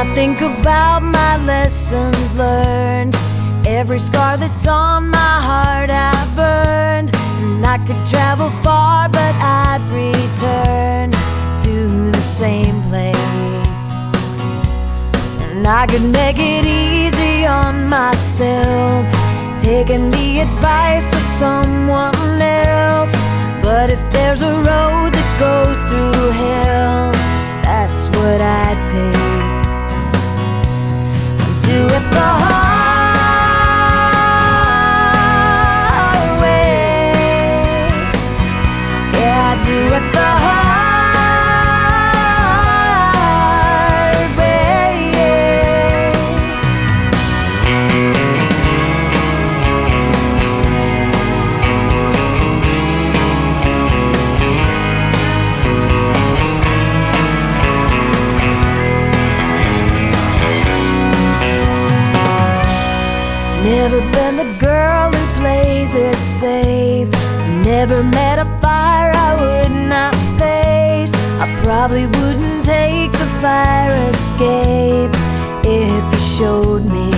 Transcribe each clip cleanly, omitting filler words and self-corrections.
I think about my lessons learned, every scar that's on my heart I've burned. And I could travel far, but I'd return to the same place. And I could make it easy on myself, taking the advice of someone else. But if there's a road that goes through hell, that's what I take. Do it the hard way. Yeah, I do it the hard way. Never been the girl who plays it safe, never met a fire I would not face. I probably wouldn't take the fire escape if you showed me.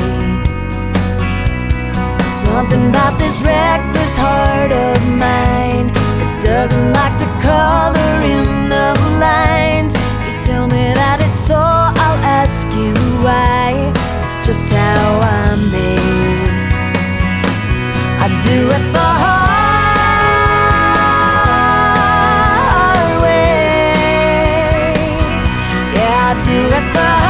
Something about this reckless heart of mine, it doesn't like to color in the lines. You tell me that it's so, I'll ask you why. It's just how I'm made. I do it the hard way. Yeah, I do it the hard way.